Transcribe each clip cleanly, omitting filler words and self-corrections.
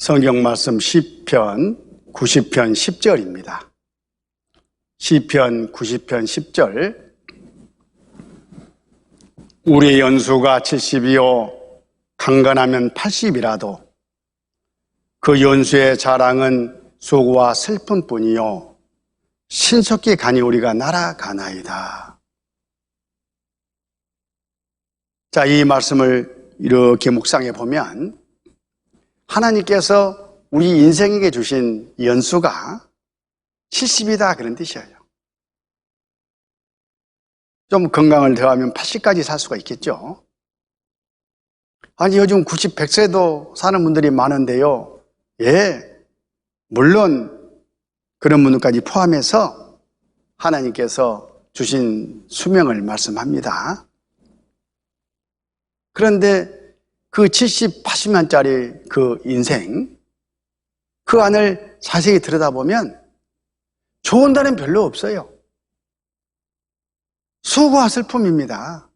성경 말씀 시편 90편 10절입니다. 시편 90편 10절. 우리의 연수가 70이요 강건하면 80이라도 그 연수의 자랑은 수고와 슬픔뿐이요 신속히 가니 우리가 날아가나이다. 자, 이 말씀을 이렇게 묵상해 보면 하나님께서 우리 인생에게 주신 연수가 70이다 그런 뜻이에요. 좀 건강을 더하면 80까지 살 수가 있겠죠. 아니 요즘 90, 100세도 사는 분들이 많은데요. 예, 물론 그런 분들까지 포함해서 하나님께서 주신 수명을 말씀합니다. 그런데 그 70, 80년짜리 그 인생, 그 안을 자세히 들여다보면 좋은 날은 별로 없어요. 수고와 슬픔입니다.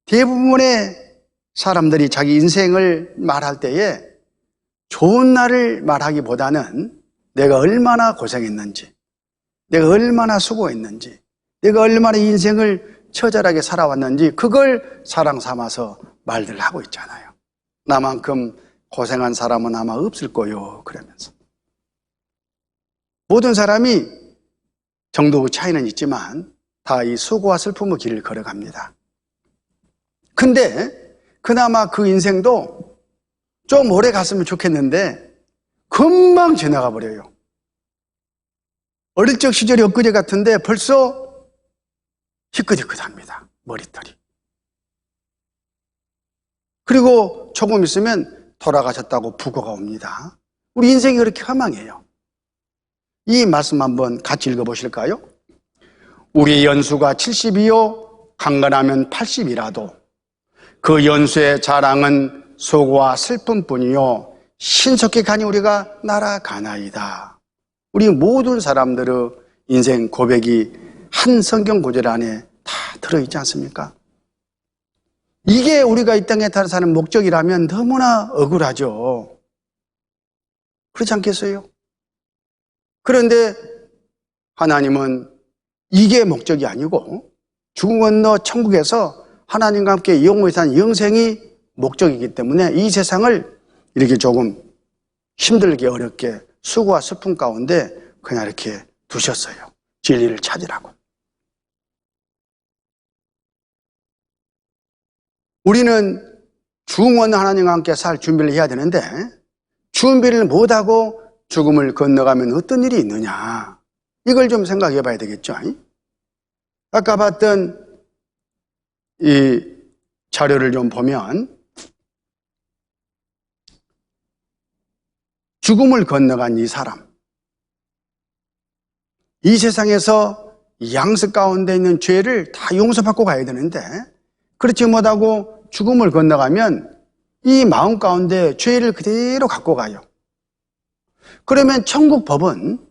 대부분의 사람들이 자기 인생을 말할 때에 좋은 날을 말하기보다는 내가 얼마나 고생했는지, 내가 얼마나 수고했는지, 내가 얼마나 인생을 처절하게 살아왔는지 그걸 사랑 삼아서 말들 하고 있잖아요. 나만큼 고생한 사람은 아마 없을 거요 그러면서. 모든 사람이 정도 차이는 있지만 다 이 수고와 슬픔의 길을 걸어갑니다. 근데 그나마 그 인생도 좀 오래 갔으면 좋겠는데 금방 지나가 버려요. 어릴 적 시절이 엊그제 같은데 벌써 희끗희끗합니다. 머리털이. 그리고 조금 있으면 돌아가셨다고 부고가 옵니다. 우리 인생이 그렇게 허망해요. 이 말씀 한번 같이 읽어보실까요? 우리 연수가 70이요 강건하면 80이라도 그 연수의 자랑은 수고와 슬픔뿐이요 신속히 가니 우리가 날아가나이다. 우리 모든 사람들의 인생 고백이 한 성경 구절 안에 다 들어있지 않습니까? 이게 우리가 이 땅에 사는 목적이라면 너무나 억울하죠. 그렇지 않겠어요? 그런데 하나님은 이게 목적이 아니고 죽음 건너 천국에서 하나님과 함께 영원히 사는 영생이 목적이기 때문에 이 세상을 이렇게 조금 힘들게 어렵게 수고와 슬픔 가운데 그냥 이렇게 두셨어요. 진리를 찾으라고. 우리는 중원 하나님과 함께 살 준비를 해야 되는데 준비를 못하고 죽음을 건너가면 어떤 일이 있느냐, 이걸 좀 생각해 봐야 되겠죠. 아까 봤던 이 자료를 좀 보면 죽음을 건너간 이 사람, 이 세상에서 양습 가운데 있는 죄를 다 용서받고 가야 되는데 그렇지 못하고 죽음을 건너가면 이 마음 가운데 죄를 그대로 갖고 가요. 그러면 천국 법은,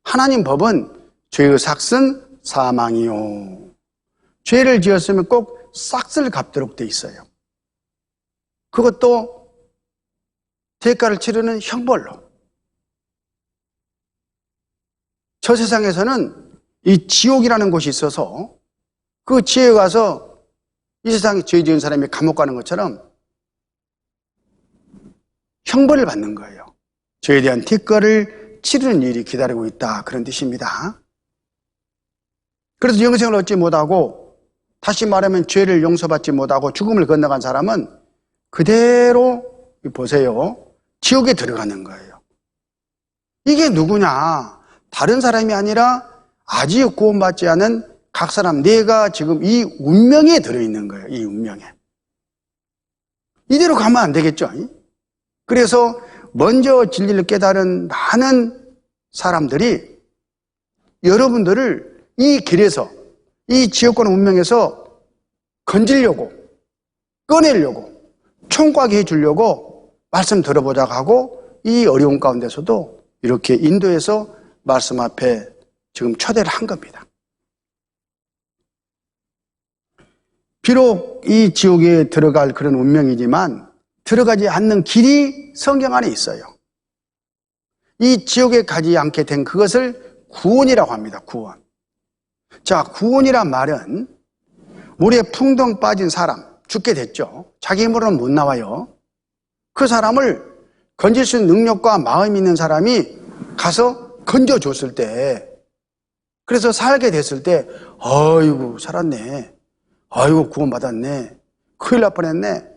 하나님 법은 죄의 삭은 사망이요. 죄를 지었으면 꼭 삭을 갚도록 돼 있어요. 그것도 대가를 치르는 형벌로. 저 세상에서는 이 지옥이라는 곳이 있어서 그 지옥에 가서 이 세상에 죄 지은 사람이 감옥 가는 것처럼 형벌을 받는 거예요. 죄에 대한 대가를 치르는 일이 기다리고 있다, 그런 뜻입니다. 그래서 영생을 얻지 못하고, 다시 말하면 죄를 용서받지 못하고 죽음을 건너간 사람은 그대로 보세요, 지옥에 들어가는 거예요. 이게 누구냐? 다른 사람이 아니라 아직 구원받지 않은 각 사람, 내가 지금 이 운명에 들어있는 거예요. 이 운명에. 이대로 가면 안 되겠죠. 그래서 먼저 진리를 깨달은 많은 사람들이 여러분들을 이 길에서, 이 지옥권 운명에서 건지려고, 꺼내려고, 총각이 해주려고 말씀 들어보자고 하고 이 어려운 가운데서도 이렇게 인도해서 말씀 앞에 지금 초대를 한 겁니다. 비록 이 지옥에 들어갈 그런 운명이지만 들어가지 않는 길이 성경 안에 있어요. 이 지옥에 가지 않게 된 그것을 구원이라고 합니다. 구원. 자, 구원이란 말은 물에 풍덩 빠진 사람, 죽게 됐죠. 자기 힘으로는 못 나와요. 그 사람을 건질 수 있는 능력과 마음이 있는 사람이 가서 건져줬을 때, 그래서 살게 됐을 때, 아이고 살았네, 아이고 구원받았네, 큰일 날 뻔했네,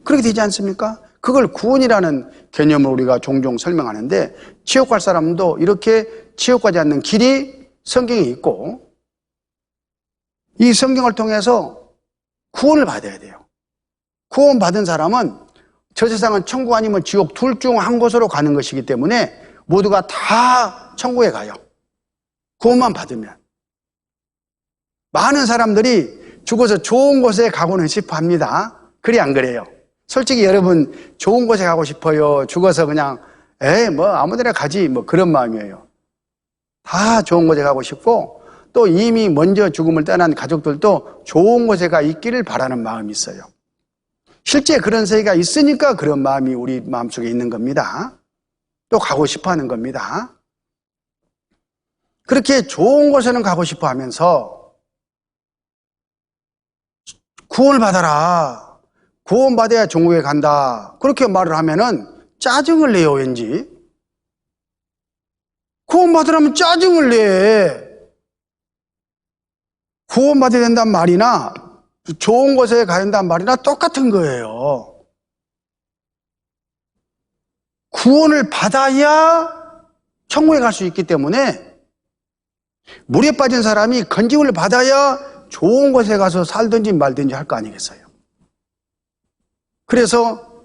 그렇게 되지 않습니까? 그걸 구원이라는 개념을 우리가 종종 설명하는데, 지옥 갈 사람도 이렇게 지옥 가지 않는 길이 성경에 있고, 이 성경을 통해서 구원을 받아야 돼요. 구원 받은 사람은 저 세상은 천국 아니면 지옥 둘 중 한 곳으로 가는 것이기 때문에 모두가 다 천국에 가요. 구원만 받으면. 많은 사람들이 죽어서 좋은 곳에 가고는 싶어 합니다. 그래 안 그래요? 솔직히 여러분 좋은 곳에 가고 싶어요? 죽어서 그냥 뭐 아무 데나 가지 뭐 그런 마음이에요. 다 좋은 곳에 가고 싶고, 또 이미 먼저 죽음을 떠난 가족들도 좋은 곳에 가 있기를 바라는 마음이 있어요. 실제 그런 세계가 있으니까 그런 마음이 우리 마음속에 있는 겁니다. 또 가고 싶어 하는 겁니다. 그렇게 좋은 곳에는 가고 싶어 하면서 구원을 받아라, 구원받아야 천국에 간다, 그렇게 말을 하면은 짜증을 내요. 왠지 구원받으라면 짜증을 내. 구원받아야 된다는 말이나 좋은 곳에 가야 된다는 말이나 똑같은 거예요. 구원을 받아야 천국에 갈 수 있기 때문에, 물에 빠진 사람이 건짐을 받아야 좋은 곳에 가서 살든지 말든지 할 거 아니겠어요. 그래서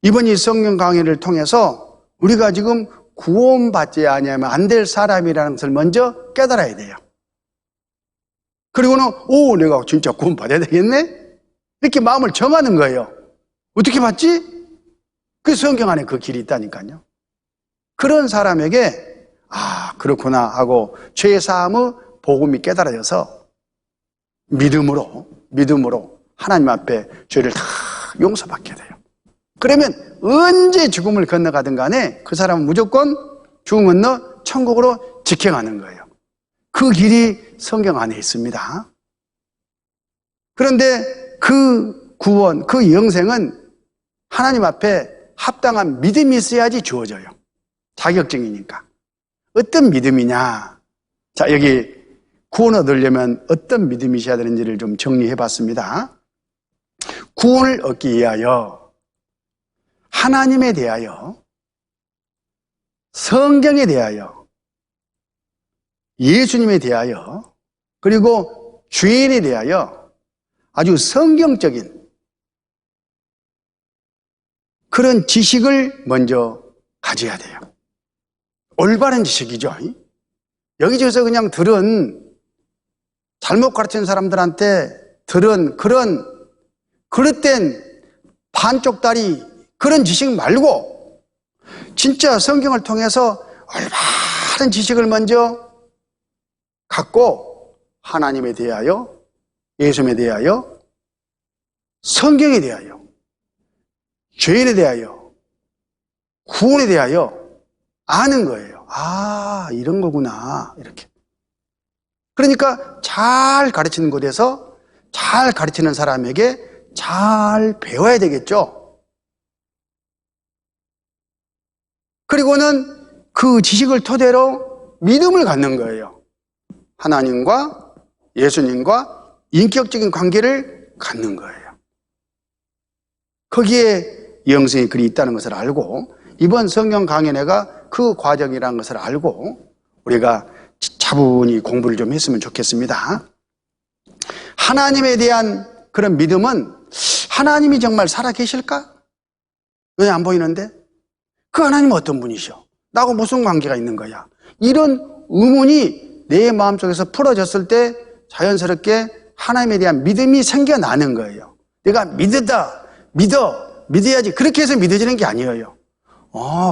이번 이 성경 강의를 통해서 우리가 지금 구원받지 아니하면 안 될 사람이라는 것을 먼저 깨달아야 돼요. 그리고는 내가 진짜 구원받아야 되겠네? 이렇게 마음을 정하는 거예요. 어떻게 받지? 그 성경 안에 그 길이 있다니까요. 그런 사람에게 그렇구나 하고 죄 사함의 복음이 깨달아져서 믿음으로 하나님 앞에 죄를 다 용서받게 돼요. 그러면 언제 죽음을 건너가든 간에 그 사람은 무조건 죽음 건너 천국으로 직행하는 거예요. 그 길이 성경 안에 있습니다. 그런데 그 구원, 그 영생은 하나님 앞에 합당한 믿음이 있어야지 주어져요. 자격증이니까. 어떤 믿음이냐? 자, 여기 구원 얻으려면 어떤 믿음이 있어야 되는지를 좀 정리해 봤습니다. 구원을 얻기 위하여 하나님에 대하여, 성경에 대하여, 예수님에 대하여, 그리고 죄인에 대하여 아주 성경적인 그런 지식을 먼저 가져야 돼요. 올바른 지식이죠. 여기저기서 그냥 들은, 잘못 가르치는 사람들한테 들은 그런 그릇된 반쪽다리 그런 지식 말고, 진짜 성경을 통해서 올바른 지식을 먼저 갖고 하나님에 대하여, 예수님에 대하여, 성경에 대하여, 죄인에 대하여, 구원에 대하여 아는 거예요. 이런 거구나, 이렇게. 그러니까 잘 가르치는 곳에서 잘 가르치는 사람에게 잘 배워야 되겠죠. 그리고는 그 지식을 토대로 믿음을 갖는 거예요. 하나님과 예수님과 인격적인 관계를 갖는 거예요. 거기에 영생의 글이 있다는 것을 알고, 이번 성경 강의 내가 그 과정이라는 것을 알고 우리가 차분히 공부를 좀 했으면 좋겠습니다. 하나님에 대한 그런 믿음은, 하나님이 정말 살아계실까? 왜 안 보이는데? 그 하나님은 어떤 분이셔? 나하고 무슨 관계가 있는 거야? 이런 의문이 내 마음속에서 풀어졌을 때 자연스럽게 하나님에 대한 믿음이 생겨나는 거예요. 내가 믿어야지. 그렇게 해서 믿어지는 게 아니에요.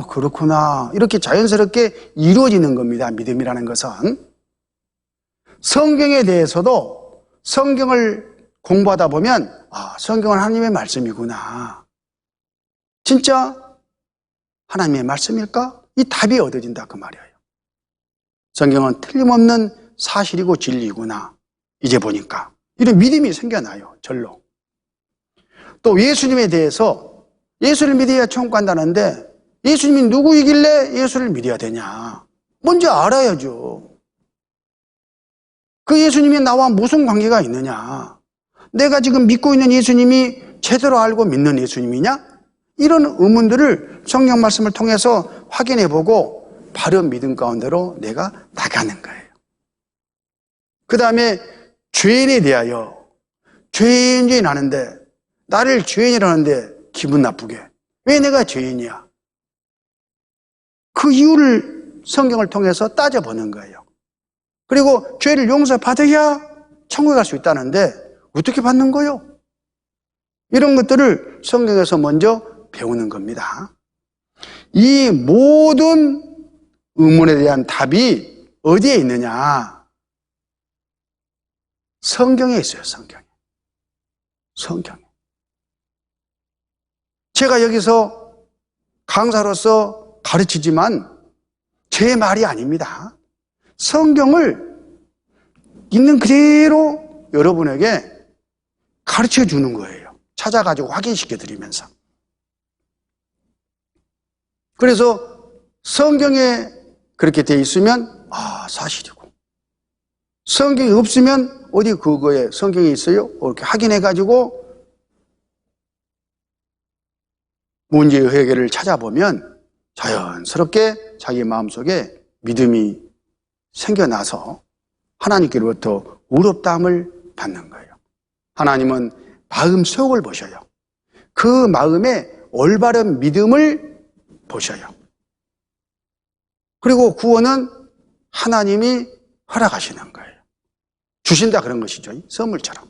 그렇구나. 이렇게 자연스럽게 이루어지는 겁니다. 믿음이라는 것은. 성경에 대해서도 성경을 공부하다 보면, 성경은 하나님의 말씀이구나. 진짜 하나님의 말씀일까? 이 답이 얻어진다 그 말이에요. 성경은 틀림없는 사실이고 진리구나. 이제 보니까 이런 믿음이 생겨나요. 절로. 또 예수님에 대해서 예수를 믿어야 천국 간다는데 예수님이 누구이길래 예수를 믿어야 되냐? 먼저 알아야죠. 그 예수님이 나와 무슨 관계가 있느냐? 내가 지금 믿고 있는 예수님이 제대로 알고 믿는 예수님이냐? 이런 의문들을 성경 말씀을 통해서 확인해보고 바른 믿음 가운데로 내가 나가는 거예요. 그 다음에 죄인에 대하여 죄인 하는데 나를 죄인이라는데 기분 나쁘게 왜 내가 죄인이야? 그 이유를 성경을 통해서 따져보는 거예요. 그리고 죄를 용서받아야 천국에 갈 수 있다는데 어떻게 받는 거요? 이런 것들을 성경에서 먼저 배우는 겁니다. 이 모든 의문에 대한 답이 어디에 있느냐? 성경에 있어요. 성경에. 제가 여기서 강사로서 가르치지만 제 말이 아닙니다. 성경을 있는 그대로 여러분에게 가르쳐 주는 거예요. 찾아가지고 확인시켜 드리면서. 그래서 성경에 그렇게 돼 있으면 사실이고, 성경이 없으면 어디 그거에 성경이 있어요? 이렇게 확인해 가지고 문제의 해결을 찾아보면 자연스럽게 자기 마음속에 믿음이 생겨나서 하나님께로부터 의롭다함을 받는 거예요. 하나님은 마음 속을 보셔요. 그 마음에 올바른 믿음을 보셔요. 그리고 구원은 하나님이 허락하시는 거예요. 주신다 그런 것이죠. 선물처럼.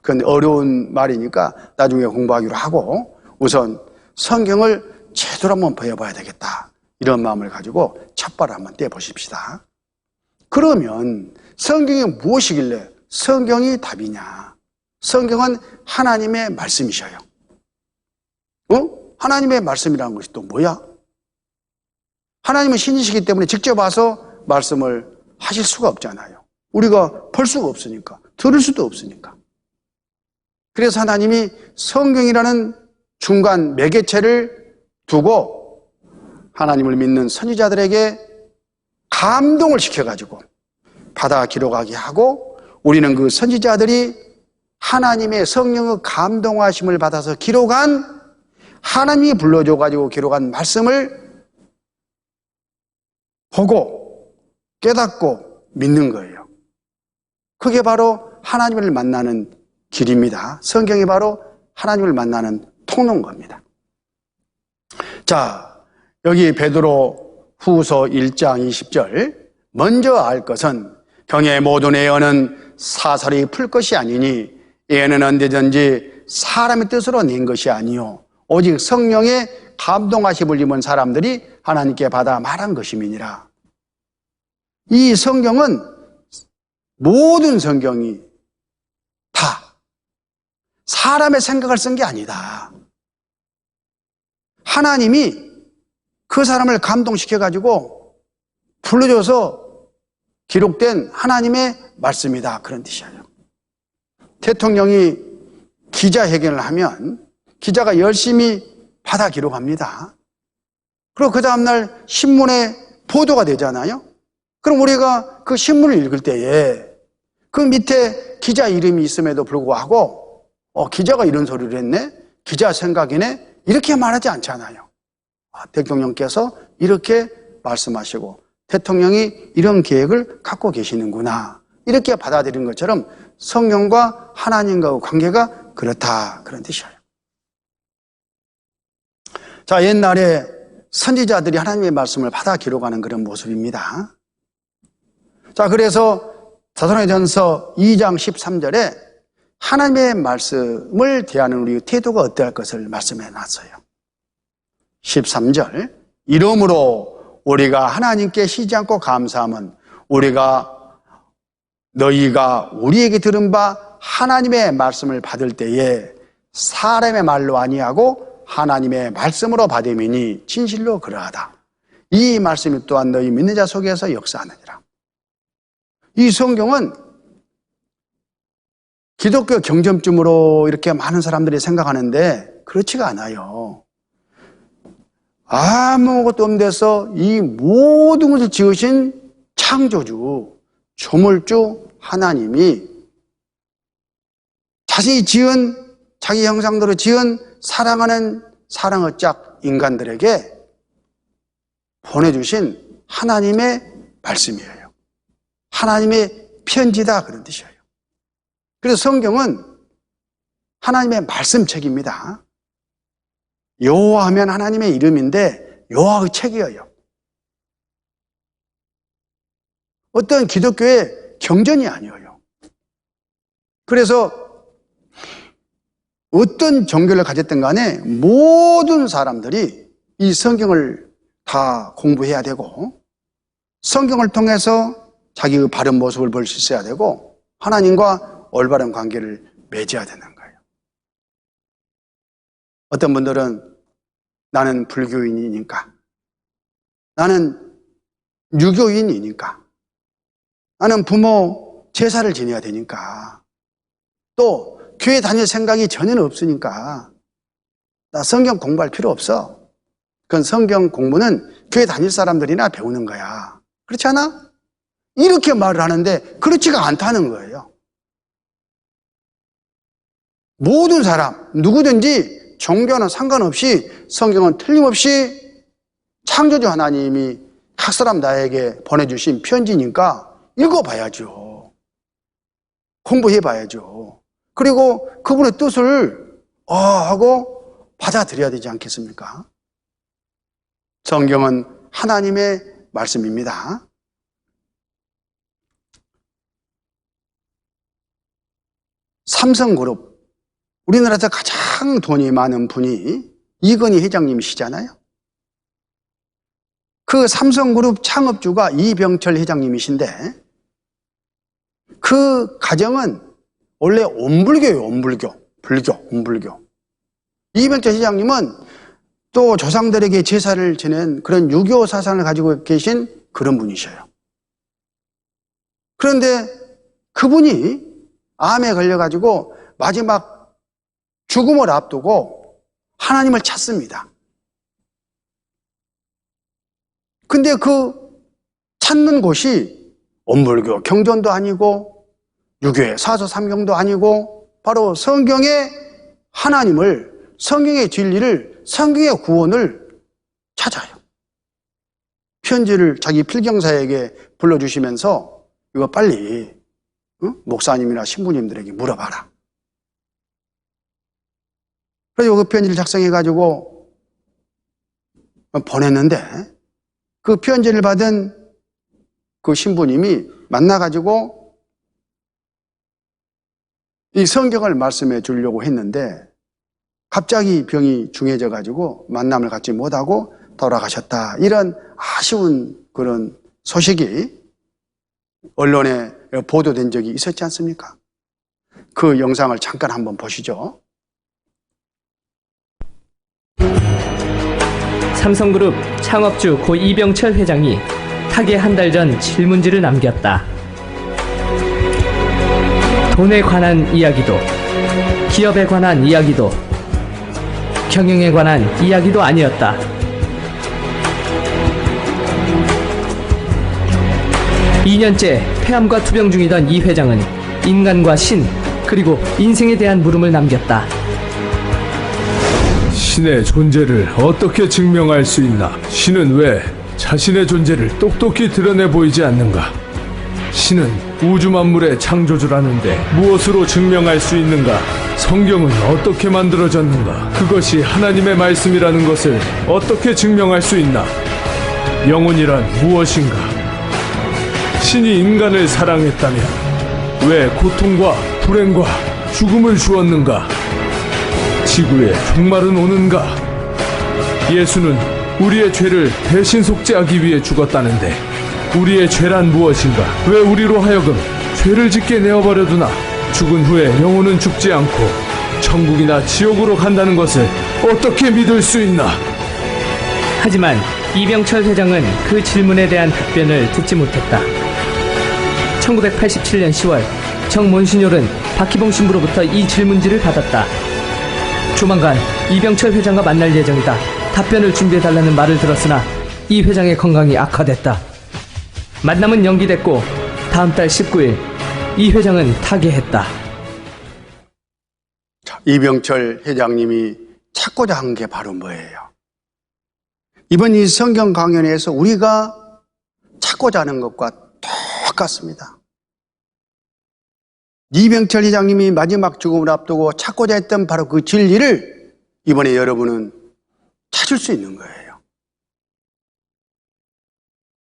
그런데 어려운 말이니까 나중에 공부하기로 하고 우선 성경을 제대로 한번 배워봐야 되겠다. 이런 마음을 가지고 첫발을 한번 떼보십시다. 그러면 성경이 무엇이길래 성경이 답이냐? 성경은 하나님의 말씀이셔요. 하나님의 말씀이라는 것이 또 뭐야? 하나님은 신이시기 때문에 직접 와서 말씀을 하실 수가 없잖아요. 우리가 볼 수가 없으니까, 들을 수도 없으니까. 그래서 하나님이 성경이라는 중간 매개체를 두고 하나님을 믿는 선지자들에게 감동을 시켜가지고 받아 기록하게 하고 우리는 그 선지자들이 하나님의 성령의 감동하심을 받아서 기록한 하나님이 불러줘가지고 기록한 말씀을 보고 깨닫고 믿는 거예요. 그게 바로 하나님을 만나는 길입니다. 성경이 바로 하나님을 만나는 통로인 자, 여기 베드로 후서 1장 20절 먼저 알 것은 경의 모든 예언은 사설이 풀 것이 아니니 예언은 언제든지 사람의 뜻으로 낸 것이 아니요 오직 성령의 감동하심을 입은 사람들이 하나님께 받아 말한 것임이니라. 이 성경은 모든 성경이 다 사람의 생각을 쓴 게 아니다. 하나님이 그 사람을 감동시켜가지고 불러줘서 기록된 하나님의 말씀이다. 그런 뜻이에요. 대통령이 기자회견을 하면 기자가 열심히 받아 기록합니다. 그리고 그 다음날 신문에 보도가 되잖아요. 그럼 우리가 그 신문을 읽을 때에 그 밑에 기자 이름이 있음에도 불구하고 기자가 이런 소리를 했네? 기자 생각이네? 이렇게 말하지 않잖아요. 대통령께서 이렇게 말씀하시고 대통령이 이런 계획을 갖고 계시는구나. 이렇게 받아들이는 것처럼 성령과 하나님과의 관계가 그렇다. 그런 뜻이에요. 자, 옛날에 선지자들이 하나님의 말씀을 받아 기록하는 그런 모습입니다. 자, 그래서 사도행전서 2장 13절에 하나님의 말씀을 대하는 우리의 태도가 어떠할 것을 말씀해 놨어요. 13절 이러므로 우리가 하나님께 쉬지 않고 감사함은 너희가 우리에게 들은 바 하나님의 말씀을 받을 때에 사람의 말로 아니하고 하나님의 말씀으로 받음이니 진실로 그러하다. 이 말씀이 또한 너희 믿는 자 속에서 역사하느니라. 이 성경은 기독교 경전쯤으로 이렇게 많은 사람들이 생각하는데 그렇지가 않아요. 아무것도 없는 데서 이 모든 것을 지으신 창조주, 조물주 하나님이 자신이 지은, 자기 형상대로 지은 사랑하는 사랑의 짝 인간들에게 보내주신 하나님의 말씀이에요. 하나님의 편지다, 그런 뜻이에요. 그래서 성경은 하나님의 말씀책입니다. 여호와 하면 하나님의 이름인데 여호와의 책이에요. 어떤 기독교의 경전이 아니에요. 그래서 어떤 종교를 가졌든 간에 모든 사람들이 이 성경을 다 공부해야 되고 성경을 통해서 자기의 바른 모습을 볼 수 있어야 되고 하나님과 올바른 관계를 맺어야 되는 거예요. 어떤 분들은 나는 불교인이니까, 나는 유교인이니까, 나는 부모 제사를 지내야 되니까, 또 교회 다닐 생각이 전혀 없으니까 나 성경 공부할 필요 없어. 그건 성경 공부는 교회 다닐 사람들이나 배우는 거야. 그렇지 않아? 이렇게 말을 하는데 그렇지가 않다는 거예요. 모든 사람, 누구든지 종교는 상관없이 성경은 틀림없이 창조주 하나님이 각 사람 나에게 보내주신 편지니까 읽어봐야죠. 공부해봐야죠. 그리고 그분의 뜻을 하고 받아들여야 되지 않겠습니까? 성경은 하나님의 말씀입니다. 삼성그룹, 우리나라에서 가장 돈이 많은 분이 이건희 회장님이시잖아요. 그 삼성그룹 창업주가 이병철 회장님이신데 그 가정은 원래 온불교예요. 온불교. 이병철 회장님은 또 조상들에게 제사를 지낸 그런 유교 사상을 가지고 계신 그런 분이셔요. 그런데 그분이 암에 걸려가지고 마지막 죽음을 앞두고 하나님을 찾습니다. 근데 그 찾는 곳이 온불교 경전도 아니고 유교의 사서삼경도 아니고 바로 성경의 하나님을, 성경의 진리를, 성경의 구원을 찾아요. 편지를 자기 필경사에게 불러주시면서 이거 빨리 목사님이나 신부님들에게 물어봐라. 그래서 그 편지를 작성해가지고 보냈는데 그 편지를 받은 그 신부님이 만나가지고 이 성경을 말씀해 주려고 했는데 갑자기 병이 중해져가지고 만남을 갖지 못하고 돌아가셨다. 이런 아쉬운 그런 소식이 언론에 보도된 적이 있었지 않습니까? 그 영상을 잠깐 한번 보시죠. 삼성그룹 창업주 고 이병철 회장이 타계 한 달 전 질문지를 남겼다. 돈에 관한 이야기도, 기업에 관한 이야기도, 경영에 관한 이야기도 아니었다. (2년째) 폐암과 투병 중이던 이 회장은 인간과 신, 그리고 인생에 대한 물음을 남겼다. 신의 존재를 어떻게 증명할 수 있나? 신은 왜 자신의 존재를 똑똑히 드러내 보이지 않는가? 신은 우주 만물의 창조주라는데 무엇으로 증명할 수 있는가? 성경은 어떻게 만들어졌는가? 그것이 하나님의 말씀이라는 것을 어떻게 증명할 수 있나? 영혼이란 무엇인가? 신이 인간을 사랑했다면 왜 고통과 불행과 죽음을 주었는가? 지구에 종말은 오는가? 예수는 우리의 죄를 대신 속죄하기 위해 죽었다는데 우리의 죄란 무엇인가? 왜 우리로 하여금 죄를 짓게 내어버려두나? 죽은 후에 영혼은 죽지 않고 천국이나 지옥으로 간다는 것을 어떻게 믿을 수 있나? 하지만 이병철 회장은 그 질문에 대한 답변을 듣지 못했다. 1987년 10월 정몬시뇰은 박희봉 신부로부터 이 질문지를 받았다. 조만간 이병철 회장과 만날 예정이다. 답변을 준비해달라는 말을 들었으나 이 회장의 건강이 악화됐다. 만남은 연기됐고 다음 달 19일 이 회장은 타계했다. 이병철 회장님이 찾고자 한 게 바로 뭐예요? 이번 이 성경 강연에서 우리가 찾고자 하는 것과 똑같습니다. 이병철 회장님이 마지막 죽음을 앞두고 찾고자 했던 바로 그 진리를 이번에 여러분은 찾을 수 있는 거예요.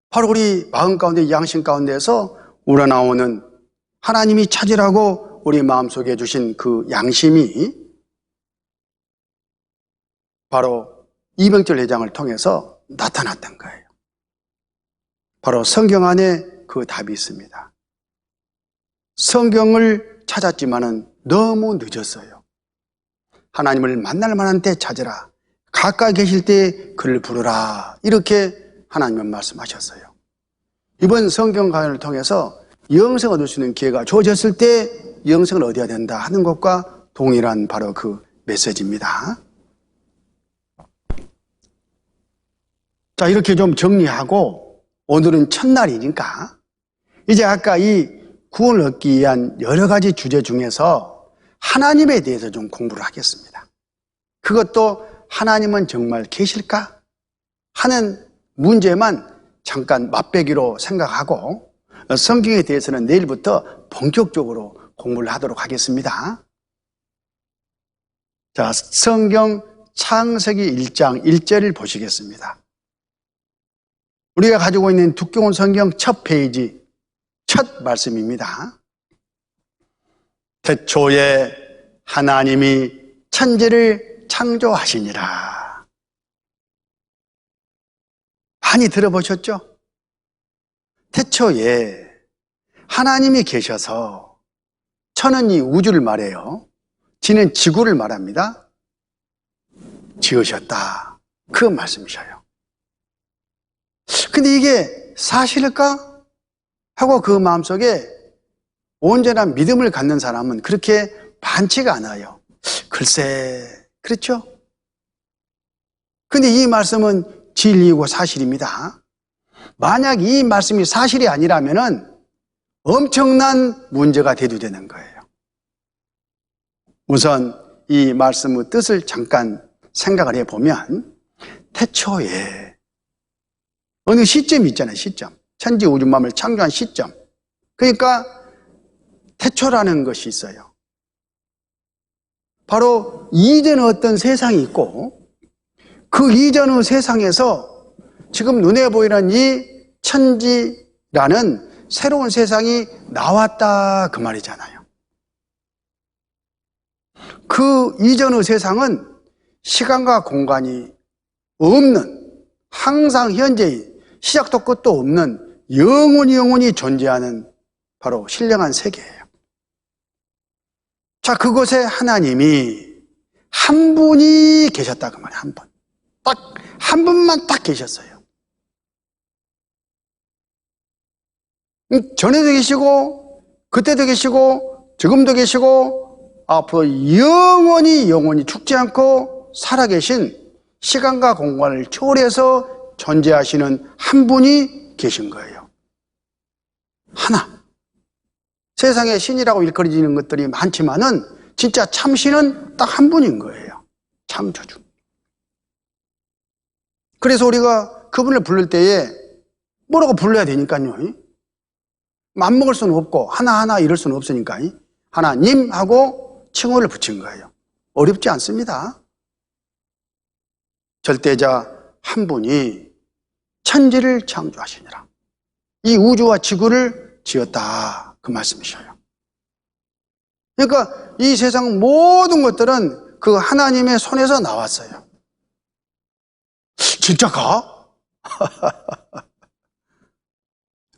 바로 우리 마음 가운데, 양심 가운데서 우러나오는 하나님이 찾으라고 우리 마음속에 주신 그 양심이 바로 이병철 회장을 통해서 나타났던 거예요. 바로 성경 안에 그 답이 있습니다. 성경을 찾았지만은 너무 늦었어요. 하나님을 만날 만한 때 찾으라. 가까이 계실 때 그를 부르라. 이렇게 하나님은 말씀하셨어요. 이번 성경 강연을 통해서 영생을 얻을 수 있는 기회가 주어졌을 때 영생을 얻어야 된다 하는 것과 동일한 바로 그 메시지입니다. 자, 이렇게 좀 정리하고 오늘은 첫날이니까 이제 아까 이 구원을 얻기 위한 여러 가지 주제 중에서 하나님에 대해서 좀 공부를 하겠습니다. 그것도 하나님은 정말 계실까? 하는 문제만 잠깐 맛배기로 생각하고 성경에 대해서는 내일부터 본격적으로 공부를 하도록 하겠습니다. 자, 성경 창세기 1장 1절을 보시겠습니다. 우리가 가지고 있는 두꺼운 성경 첫 페이지 첫 말씀입니다. 태초에 하나님이 천지를 창조하시니라. 많이 들어보셨죠? 태초에 하나님이 계셔서, 천은 이 우주를 말해요. 지는 지구를 말합니다. 지으셨다. 그 말씀이셔요. 근데 이게 사실일까? 하고 그 마음속에 온전한 믿음을 갖는 사람은 그렇게 많지가 않아요. 글쎄, 그렇죠? 근데 이 말씀은 진리이고 사실입니다. 만약 이 말씀이 사실이 아니라면은 엄청난 문제가 대두되는 거예요. 우선 이 말씀의 뜻을 잠깐 생각을 해보면, 태초에 어느 시점이 있잖아요. 시점. 천지 우주만을 창조한 시점. 그러니까 태초라는 것이 있어요. 바로 이전의 어떤 세상이 있고, 그 이전의 세상에서 지금 눈에 보이는 이 천지라는 새로운 세상이 나왔다 그 말이잖아요. 그 이전의 세상은 시간과 공간이 없는, 항상 현재의 시작도 끝도 없는 영원히 존재하는 바로 신령한 세계예요. 자, 그곳에 하나님이 한 분이 계셨다 그 말이에요. 한 분. 딱 한 분만 딱 계셨어요. 전에도 계시고 그때도 계시고 지금도 계시고 앞으로 영원히 죽지 않고 살아계신, 시간과 공간을 초월해서 존재하시는 한 분이 계신 거예요. 하나. 세상에 신이라고 일컬어지는 것들이 많지만은 진짜 참신은 딱 한 분인 거예요. 창조주. 그래서 우리가 그분을 부를 때에 뭐라고 불러야 되니까요. 맘먹을 수는 없고 하나하나 이럴 수는 없으니까 하나님 하고 칭호를 붙인 거예요. 어렵지 않습니다. 절대자 한 분이 천지를 창조하시니라. 이 우주와 지구를 지었다 그 말씀이셔요. 그러니까 이 세상 모든 것들은 그 하나님의 손에서 나왔어요. 진짜가?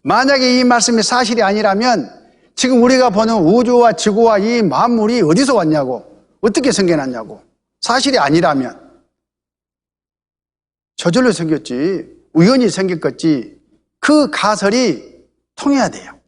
만약에 이 말씀이 사실이 아니라면 지금 우리가 보는 우주와 지구와 이 만물이 어디서 왔냐고, 어떻게 생겨났냐고. 사실이 아니라면 저절로 생겼지, 우연히 생겼겠지. 그 가설이 통해야 돼요.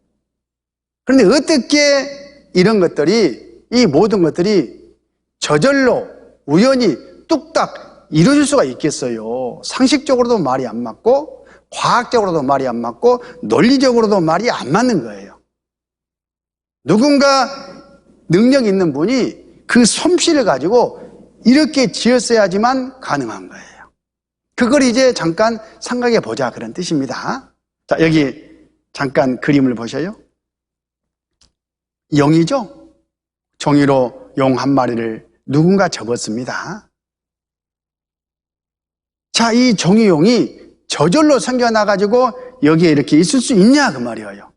그런데 어떻게 이런 것들이, 이 모든 것들이 저절로 우연히 뚝딱 이루어질 수가 있겠어요? 상식적으로도 말이 안 맞고, 과학적으로도 말이 안 맞고, 논리적으로도 말이 안 맞는 거예요. 누군가 능력 있는 분이 그 솜씨를 가지고 이렇게 지었어야지만 가능한 거예요. 그걸 이제 잠깐 생각해 보자, 그런 뜻입니다. 자, 여기 잠깐 그림을 보셔요. 용이죠? 종이로 용 한 마리를 누군가 접었습니다. 자, 이 종이용이 저절로 생겨나가지고 여기에 이렇게 있을 수 있냐, 그 말이에요.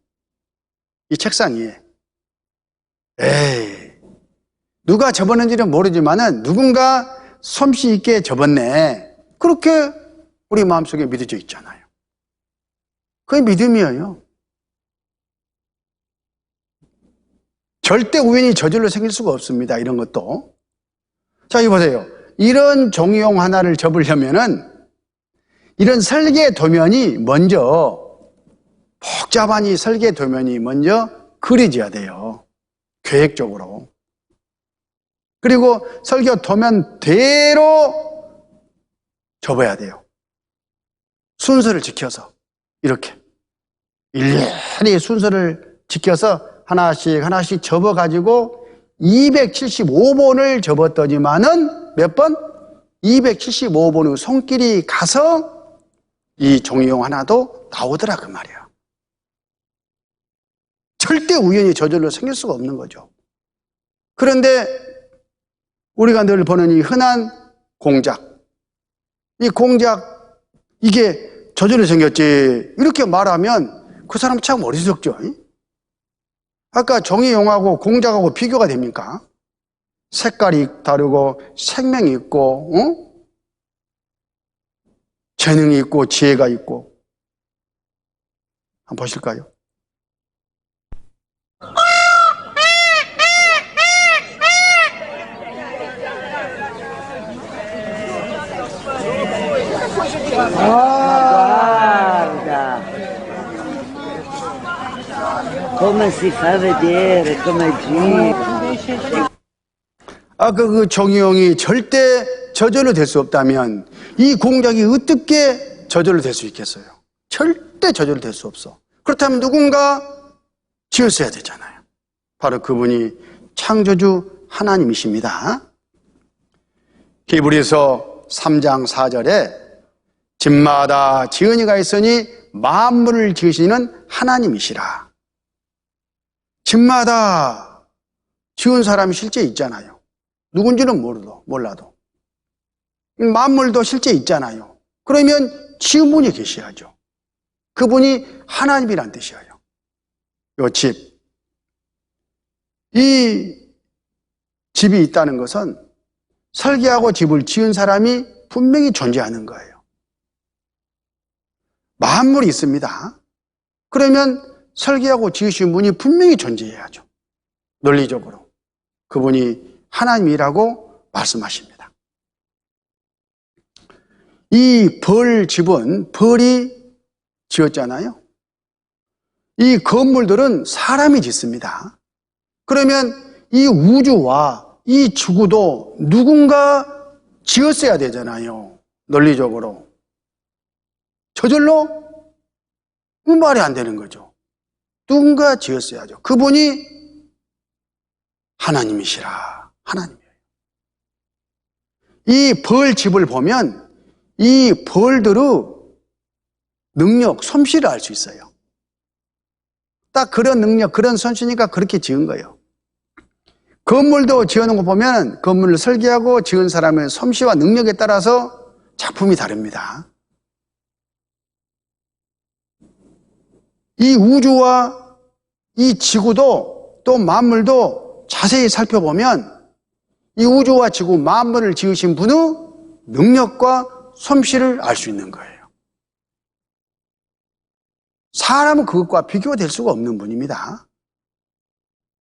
이 책상 위에. 에이, 누가 접었는지는 모르지만은 누군가 솜씨 있게 접었네. 그렇게 우리 마음속에 믿어져 있잖아요. 그게 믿음이에요. 절대 우연히 저절로 생길 수가 없습니다. 이런 것도. 자, 이거 보세요. 이런 종이용 하나를 접으려면은 이런 설계 도면이 먼저, 복잡한 이 설계 도면이 먼저 그려져야 돼요. 계획적으로. 그리고 설계 도면대로 접어야 돼요. 순서를 지켜서 이렇게 일일이 순서를 지켜서 하나씩 접어가지고 275번을 접었더니만은 몇 번? 275번의 손길이 가서 이 종이용 하나도 나오더라, 그 말이야. 절대 우연히 저절로 생길 수가 없는 거죠. 그런데 우리가 늘 보는 이 흔한 공작, 이 공작, 이게 저절로 생겼지, 이렇게 말하면 그 사람 참 어리석죠. 아까 종이용하고 공작하고 비교가 됩니까? 색깔이 다르고 생명이 있고, 재능이 있고 지혜가 있고. 한번 보실까요? Guarda come si fa vedere, come gira. 아까 그 종이용이 절대 저절로 될 수 없다면 이 공작이 어떻게 저절로 될 수 있겠어요? 절대 저절로 될 수 없어. 그렇다면 누군가 지었어야 되잖아요. 바로 그분이 창조주 하나님이십니다. 히브리서 3장 4절에 집마다 지은이가 있으니 만물을 지으시는 하나님이시라. 집마다 지은 사람이 실제 있잖아요. 누군지는 몰라도. 만물도 실제 있잖아요. 그러면 지은 분이 계셔야죠. 그분이 하나님이란 뜻이에요. 이 집. 이 집이 있다는 것은 설계하고 집을 지은 사람이 분명히 존재하는 거예요. 만물이 있습니다. 그러면 설계하고 지으신 분이 분명히 존재해야죠. 논리적으로. 그분이 하나님이라고 말씀하십니다. 이 벌집은 벌이 지었잖아요. 이 건물들은 사람이 짓습니다. 그러면 이 우주와 이 지구도 누군가 지었어야 되잖아요. 논리적으로. 저절로? 그 말이 안 되는 거죠. 누군가 지었어야죠. 그분이 하나님이시라. 하나님이에요. 이 벌집을 보면 이 벌들의 능력, 솜씨를 알 수 있어요. 딱 그런 능력, 그런 솜씨니까 그렇게 지은 거예요. 건물도 지어놓은 거 보면 건물을 설계하고 지은 사람의 솜씨와 능력에 따라서 작품이 다릅니다. 이 우주와 이 지구도 또 만물도 자세히 살펴보면 이 우주와 지구 만물을 지으신 분의 능력과 솜씨를 알 수 있는 거예요. 사람은 그것과 비교가 될 수가 없는 분입니다.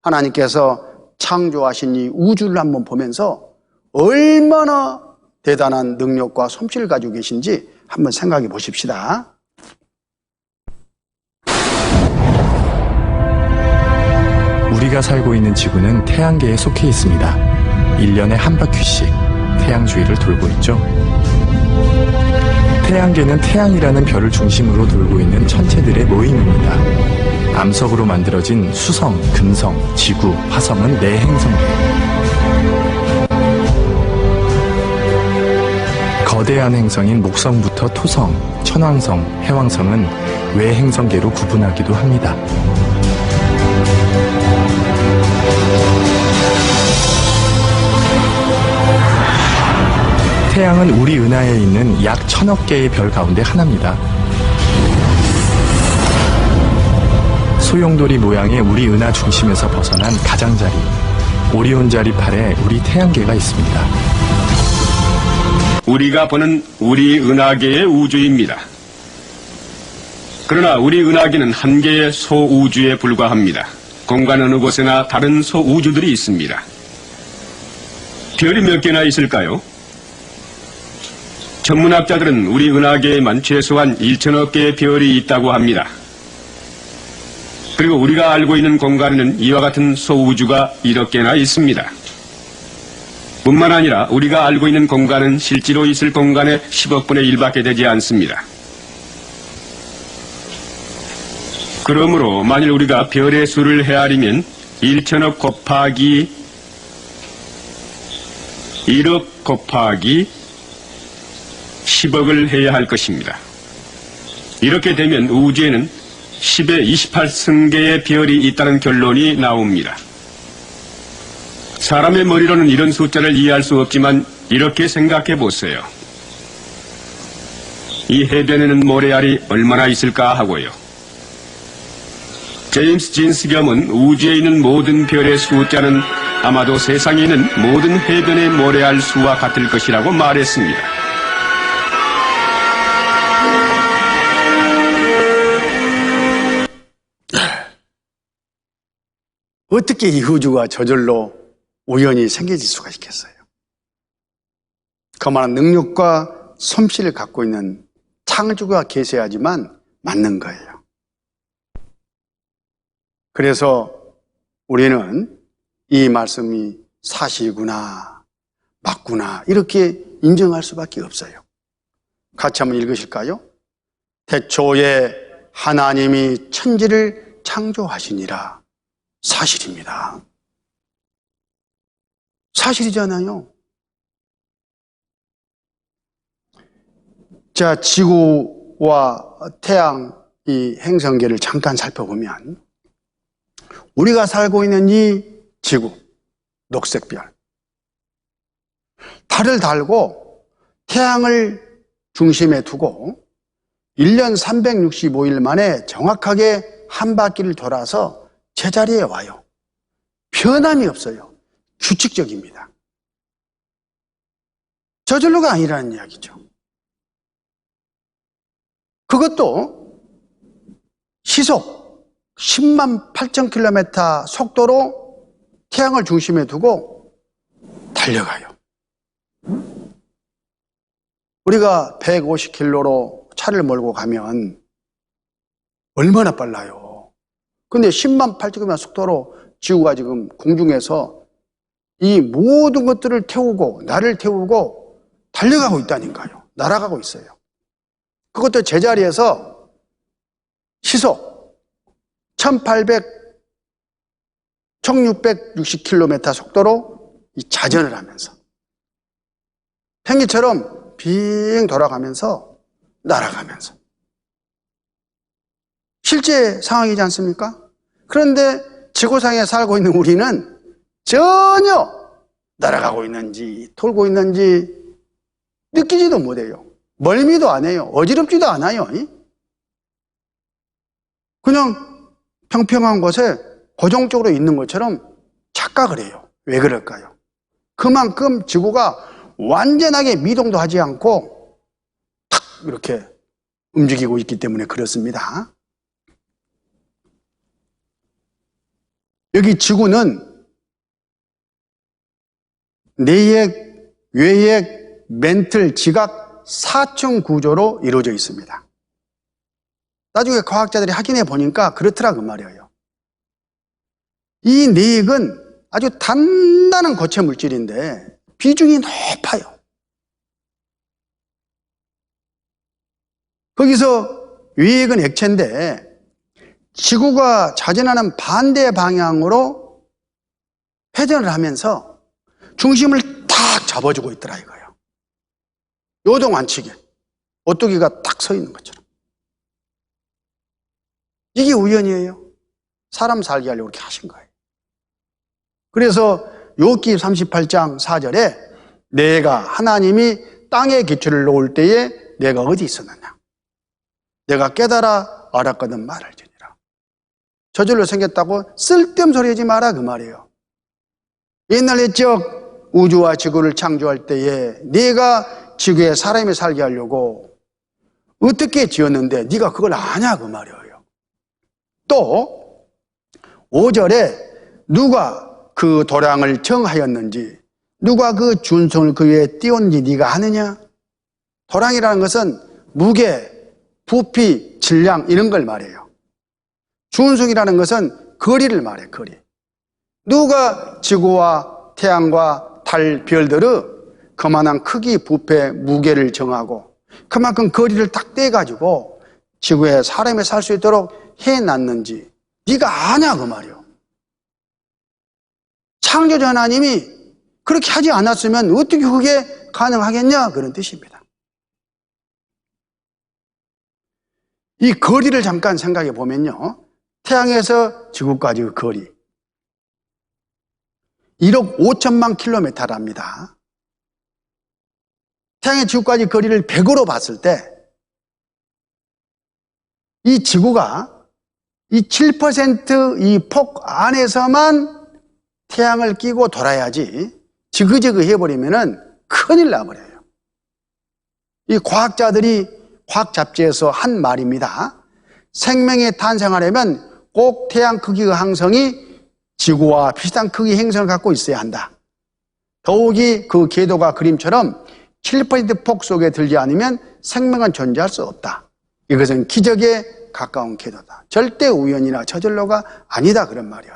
하나님께서 창조하신 이 우주를 한번 보면서 얼마나 대단한 능력과 솜씨를 가지고 계신지 한번 생각해 보십시다. 우리가 살고 있는 지구는 태양계에 속해 있습니다. 1년에 한 바퀴씩 태양 주위를 돌고 있죠. 태양계는 태양이라는 별을 중심으로 돌고 있는 천체들의 모임입니다. 암석으로 만들어진 수성, 금성, 지구, 화성은 내행성계. 거대한 행성인 목성부터 토성, 천왕성, 해왕성은 외행성계로 구분하기도 합니다. 태양은 우리 은하에 있는 약 1000억 개의 별 가운데 하나입니다. 소용돌이 모양의 우리 은하 중심에서 벗어난 가장자리, 오리온자리 팔에 우리 태양계가 있습니다. 우리가 보는 우리 은하계의 우주입니다. 그러나 우리 은하계는 한 개의 소우주에 불과합니다. 공간 어느 곳에나 다른 소우주들이 있습니다. 별이 몇 개나 있을까요? 천문학자들은 우리 은하계에만 최소한 1천억 개의 별이 있다고 합니다. 그리고 우리가 알고 있는 공간에는 이와 같은 소우주가 1억 개나 있습니다. 뿐만 아니라 우리가 알고 있는 공간은 실제로 있을 공간의 10억분의 1밖에 되지 않습니다. 그러므로 만일 우리가 별의 수를 헤아리면 1천억 곱하기 1억 곱하기 10억을 해야 할 것입니다. 이렇게 되면 우주에는 10의 28승계의 별이 있다는 결론이 나옵니다. 사람의 머리로는 이런 숫자를 이해할 수 없지만 이렇게 생각해 보세요. 이 해변에는 모래알이 얼마나 있을까 하고요. 제임스 진스 겸은 우주에 있는 모든 별의 숫자는 아마도 세상에 있는 모든 해변의 모래알 수와 같을 것이라고 말했습니다. 어떻게 이 우주가 저절로 우연히 생겨질 수가 있겠어요? 그만한 능력과 솜씨를 갖고 있는 창조가 계셔야지만 맞는 거예요. 그래서 우리는 이 말씀이 사실구나, 맞구나 이렇게 인정할 수밖에 없어요. 같이 한번 읽으실까요? 태초에 하나님이 천지를 창조하시니라. 사실입니다. 사실이잖아요. 자, 지구와 태양 이 행성계를 잠깐 살펴보면 우리가 살고 있는 이 지구, 녹색별, 달을 달고 태양을 중심에 두고 1년 365일 만에 정확하게 한 바퀴를 돌아서 제자리에 와요. 변함이 없어요. 규칙적입니다. 저절로가 아니라는 이야기죠. 그것도 시속 10만 8천 킬로미터 속도로 태양을 중심에 두고 달려가요. 우리가 150km로 차를 몰고 가면 얼마나 빨라요. 근데 10만 8천 속도로 지구가 지금 공중에서 이 모든 것들을 태우고 나를 태우고 달려가고 있다니까요. 날아가고 있어요. 그것도 제자리에서 시속 1660km 속도로 이 자전을 하면서 펭귄처럼 빙 돌아가면서 날아가면서 실제 상황이지 않습니까? 그런데 지구상에 살고 있는 우리는 전혀 날아가고 있는지 돌고 있는지 느끼지도 못해요. 멀미도 안 해요. 어지럽지도 않아요. 그냥 평평한 곳에 고정적으로 있는 것처럼 착각을 해요. 왜 그럴까요? 그만큼 지구가 완전하게 미동도 하지 않고 탁 이렇게 움직이고 있기 때문에 그렇습니다. 여기 지구는 내액, 외액, 멘틀, 지각 4층 구조로 이루어져 있습니다. 나중에 과학자들이 확인해 보니까 그렇더라 그 말이에요. 이 내액은 아주 단단한 고체 물질인데 비중이 높아요. 거기서 외액은 액체인데 지구가 자전하는 반대 방향으로 회전을 하면서 중심을 탁 잡아주고 있더라 이거예요. 요동 안 치게 오뚜기가 딱 서 있는 것처럼. 이게 우연이에요. 사람 살게 하려고 그렇게 하신 거예요. 그래서 욥기 38장 4절에 내가 하나님이 땅에 기초를 놓을 때에 내가 어디 있었느냐. 내가 깨달아 알았거든 말할지니라. 저절로 생겼다고 쓸데없는 소리 하지 마라 그 말이에요. 옛날 옛적 우주와 지구를 창조할 때에 네가 지구에 사람이 살게 하려고 어떻게 지었는데 네가 그걸 아냐 그 말이에요. 또 5절에 누가 그 도량을 정하였는지 누가 그 준성을 그 위에 띄웠는지 네가 아느냐. 도량이라는 것은 무게, 부피, 질량 이런 걸 말해요. 준성이라는 것은 거리를 말해 거리. 누가 지구와 태양과 달, 별들의 그만한 크기, 부패, 무게를 정하고 그만큼 거리를 딱 떼가지고 지구에 사람이 살 수 있도록 해놨는지 네가 아냐 그 말이요. 창조자 하나님이 그렇게 하지 않았으면 어떻게 그게 가능하겠냐 그런 뜻입니다. 이 거리를 잠깐 생각해 보면요. 태양에서 지구까지의 거리 1억 5천만 킬로미터랍니다. 태양의 지구까지 거리를 100으로 봤을 때 이 지구가 이 7% 이 폭 안에서만 태양을 끼고 돌아야지 지그재그 해버리면은 큰일 나버려요. 이 과학자들이 과학 잡지에서 한 말입니다. 생명이 탄생하려면 꼭 태양 크기의 항성이 지구와 비슷한 크기의 행성을 갖고 있어야 한다. 더욱이 그 궤도가 그림처럼 7% 폭 속에 들지 않으면 생명은 존재할 수 없다. 이것은 기적에 가까운 궤도다. 절대 우연이나 저절로가 아니다 그런 말이에요.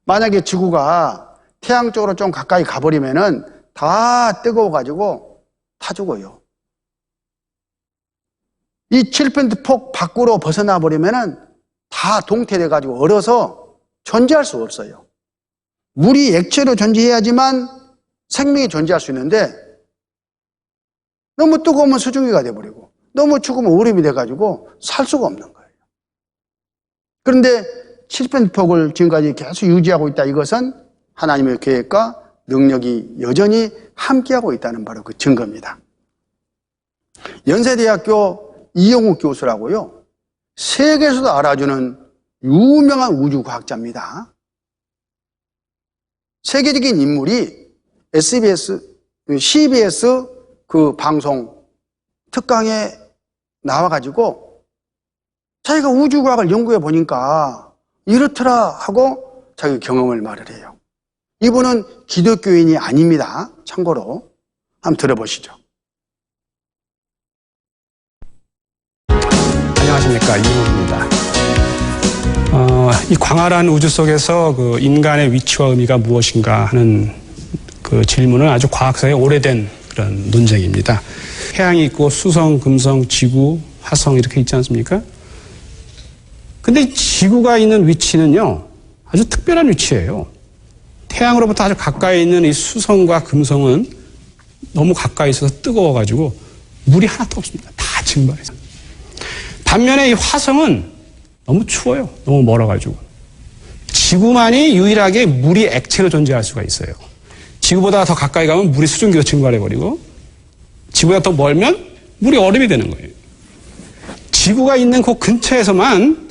만약에 지구가 태양 쪽으로 좀 가까이 가버리면은 다 뜨거워가지고 타 죽어요. 이 7% 폭 밖으로 벗어나 버리면은 다 동태돼가지고 얼어서 존재할 수 없어요. 물이 액체로 존재해야지만 생명이 존재할 수 있는데 너무 뜨거우면 수증기가 돼버리고 너무 추우면 얼음이 돼가지고 살 수가 없는 거예요. 그런데 7% 폭을 지금까지 계속 유지하고 있다. 이것은 하나님의 계획과 능력이 여전히 함께하고 있다는 바로 그 증거입니다. 연세대학교 이용욱 교수라고요. 세계에서도 알아주는 유명한 우주과학자입니다. 세계적인 인물이 CBS 그 방송 특강에 나와가지고 자기가 우주과학을 연구해 보니까 이렇더라 하고 자기 경험을 말을 해요. 이분은 기독교인이 아닙니다. 참고로 한번 들어보시죠. 안녕하십니까, 이용욱입니다. 이 광활한 우주 속에서 그 인간의 위치와 의미가 무엇인가 하는 그 질문은 아주 과학사의 오래된 그런 논쟁입니다. 태양이 있고 수성, 금성, 지구, 화성 이렇게 있지 않습니까? 근데 지구가 있는 위치는요, 아주 특별한 위치예요. 태양으로부터 아주 가까이 있는 이 수성과 금성은 너무 가까이 있어서 뜨거워가지고 물이 하나도 없습니다. 다 증발해서. 반면에 이 화성은 너무 추워요. 너무 멀어가지고. 지구만이 유일하게 물이 액체로 존재할 수가 있어요. 지구보다 더 가까이 가면 물이 수증기로 증발해버리고 지구보다 더 멀면 물이 얼음이 되는 거예요. 지구가 있는 그 근처에서만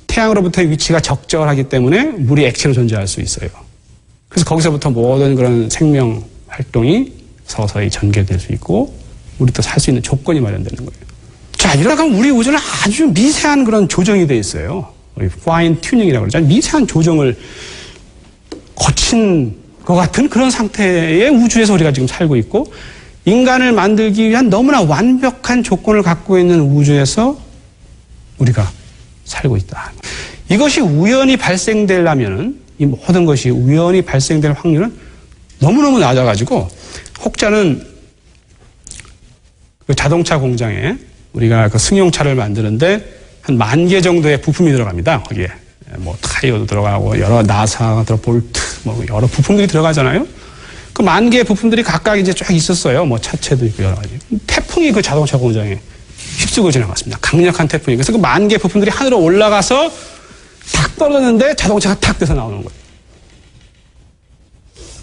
태양으로부터의 위치가 적절하기 때문에 물이 액체로 존재할 수 있어요. 그래서 거기서부터 모든 그런 생명 활동이 서서히 전개될 수 있고 우리 또 살 수 있는 조건이 마련되는 거예요. 자, 이러다 보면 우리 우주는 아주 미세한 그런 조정이 돼 있어요. 파인 튜닝이라고 그러죠. 미세한 조정을 거친 것 같은 그런 상태의 우주에서 우리가 지금 살고 있고, 인간을 만들기 위한 너무나 완벽한 조건을 갖고 있는 우주에서 우리가 살고 있다. 이것이 우연히 발생되려면은, 이 모든 것이 우연히 발생될 확률은 너무너무 낮아가지고, 혹자는 그 자동차 공장에 우리가 그 승용차를 만드는데 한 10,000개 정도의 부품이 들어갑니다. 거기에 뭐 타이어도 들어가고 여러 나사, 볼트, 뭐 여러 부품들이 들어가잖아요. 그 10,000개의 부품들이 각각 이제 쫙 있었어요. 뭐 차체도 있고 여러 가지. 태풍이 그 자동차 공장에 휩쓰고 지나갔습니다. 강력한 태풍이. 그래서 그 10,000개 부품들이 하늘로 올라가서 탁 떨어졌는데 자동차가 탁 돼서 나오는 거예요.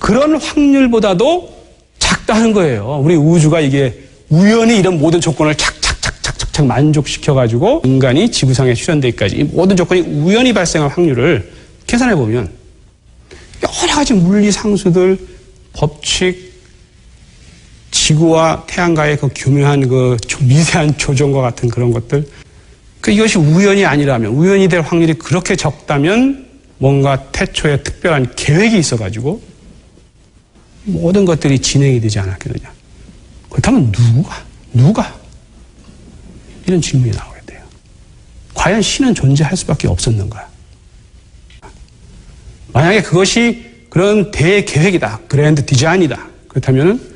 그런 확률보다도 작다는 거예요. 우리 우주가 이게 우연히 이런 모든 조건을 착착착착착 만족시켜가지고 인간이 지구상에 출현되기까지 이 모든 조건이 우연히 발생할 확률을 계산해보면 여러 가지 물리 상수들, 법칙, 지구와 태양과의 그 교묘한 그 미세한 조정과 같은 그런 것들, 이것이 우연이 아니라면, 우연이 될 확률이 그렇게 적다면 뭔가 태초에 특별한 계획이 있어가지고 모든 것들이 진행이 되지 않았겠느냐. 그렇다면 누가? 이런 질문이 나오게 돼요. 과연 신은 존재할 수밖에 없었는가? 만약에 그것이 그런 대계획이다, 그랜드 디자인이다, 그렇다면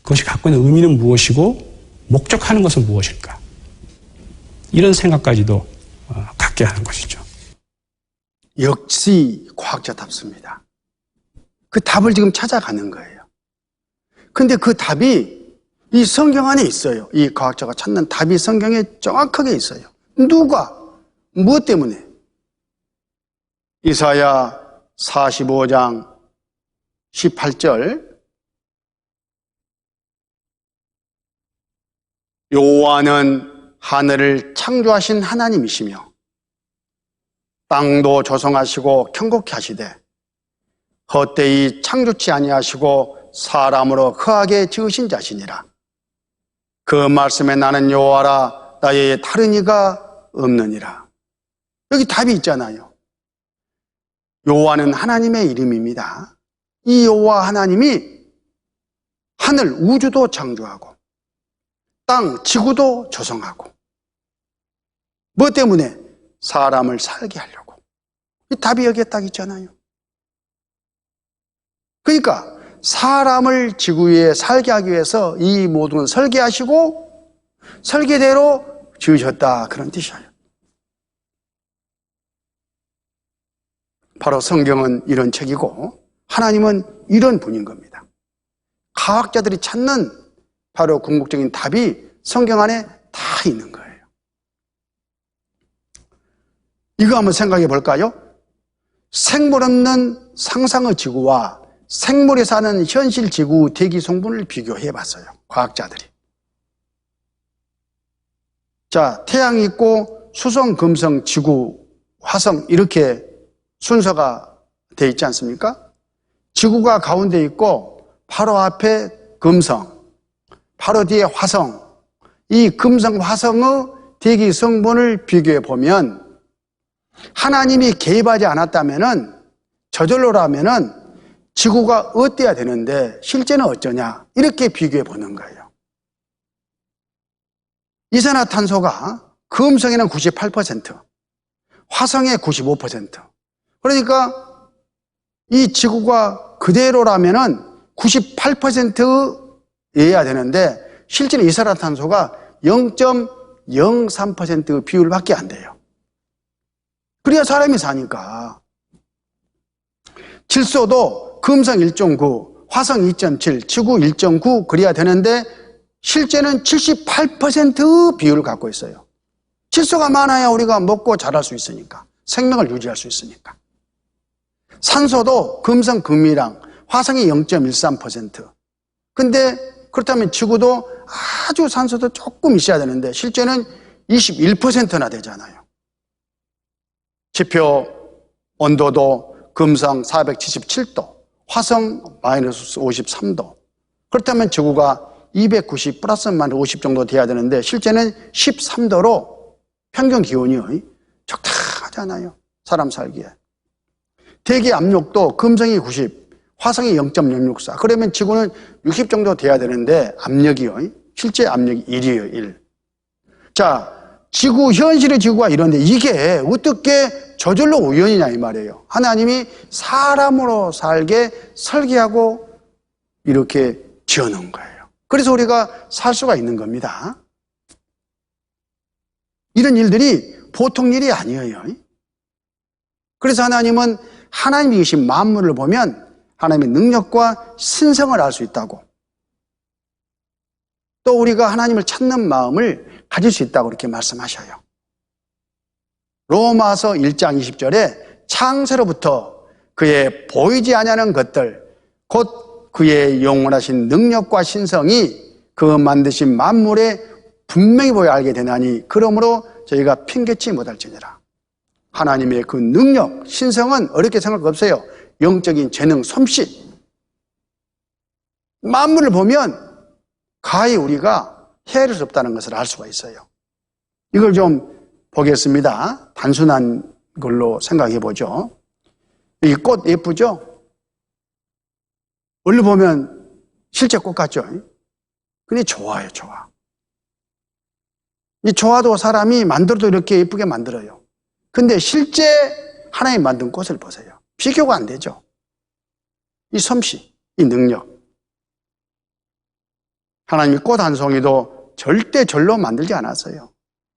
그것이 갖고 있는 의미는 무엇이고 목적하는 것은 무엇일까? 이런 생각까지도 갖게 하는 것이죠. 역시 과학자답습니다. 그 답을 지금 찾아가는 거예요. 근데 그 답이 이 성경 안에 있어요. 이 과학자가 찾는 답이 성경에 정확하게 있어요. 누가? 무엇 때문에? 이사야 45장 18절, 여호와는 하늘을 창조하신 하나님이시며 땅도 조성하시고 견고케 하시되 헛되이 창조치 아니하시고 사람으로 허하게 지으신 자시니라. 그 말씀에 나는 여호와라, 나의 다른 이가 없느니라. 여기 답이 있잖아요. 여호와는 하나님의 이름입니다. 이 여호와 하나님이 하늘 우주도 창조하고 땅 지구도 조성하고, 뭐 때문에? 사람을 살게 하려고. 이 답이 여기에 딱 있잖아요. 그러니까 사람을 지구 위에 살게 하기 위해서 이 모든 걸 설계하시고 설계대로 지으셨다, 그런 뜻이에요. 바로 성경은 이런 책이고 하나님은 이런 분인 겁니다. 과학자들이 찾는 바로 궁극적인 답이 성경 안에 다 있는 거예요. 이거 한번 생각해 볼까요? 생물 없는 상상의 지구와 생물이 사는 현실 지구 대기 성분을 비교해 봤어요, 과학자들이. 자, 태양이 있고 수성, 금성, 지구, 화성 이렇게 순서가 돼 있지 않습니까? 지구가 가운데 있고 바로 앞에 금성, 바로 뒤에 화성, 이 금성, 화성의 대기 성분을 비교해 보면 하나님이 개입하지 않았다면은, 저절로라면은 지구가 어때야 되는데 실제는 어쩌냐, 이렇게 비교해 보는 거예요. 이산화탄소가 금성에는 98%, 화성에 95%. 그러니까 이 지구가 그대로라면은 98%여야 되는데 실제는 이산화탄소가 0.03% 비율밖에 안 돼요. 그래야 사람이 사니까. 질소도 금성 1.9, 화성 2.7, 지구 1.9 그래야 되는데 실제는 78% 비율을 갖고 있어요. 질소가 많아야 우리가 먹고 자랄 수 있으니까, 생명을 유지할 수 있으니까. 산소도 금성, 금이랑 화성이 0.13%. 근데 그렇다면 지구도 아주 산소도 조금 있어야 되는데 실제는 21%나 되잖아요. 지표 온도도 금성 477도, 화성 마이너스 53도. 그렇다면 지구가 290 플러스 마이너스 50 정도 돼야 되는데 실제는 13도로 평균 기온이 적당하잖아요, 사람 살기에. 대기 압력도 금성이 90, 화성이 0.064. 그러면 지구는 60 정도 돼야 되는데 압력이요. 실제 압력이 1이에요. 1. 자, 지구, 현실의 지구가 이런데 이게 어떻게 저절로 우연이냐 이 말이에요. 하나님이 사람으로 살게 설계하고 이렇게 지어놓은 거예요. 그래서 우리가 살 수가 있는 겁니다. 이런 일들이 보통 일이 아니에요. 그래서 하나님은 하나님이 계신 만물을 보면 하나님의 능력과 신성을 알 수 있다고, 또 우리가 하나님을 찾는 마음을 가질 수 있다고 이렇게 말씀하셔요. 로마서 1장 20절에 창세로부터 그의 보이지 아니하는 것들, 곧 그의 영원하신 능력과 신성이 그 만드신 만물에 분명히 보여 알게 되나니 그러므로 저희가 핑계치 못할지니라. 하나님의 그 능력, 신성은 어렵게 생각할 거 없어요. 영적인 재능, 솜씨. 만물을 보면 가히 우리가 헤아릴 수 없다는 것을 알 수가 있어요. 이걸 좀 보겠습니다. 단순한 걸로 생각해 보죠. 이 꽃 예쁘죠? 얼른 보면 실제 꽃 같죠? 근데 좋아요, 좋아. 이 좋아도 사람이 만들어도 이렇게 예쁘게 만들어요. 근데 실제 하나님 만든 꽃을 보세요. 비교가 안 되죠. 이 솜씨, 이 능력. 하나님이 꽃 한 송이도 절대 절로 만들지 않았어요.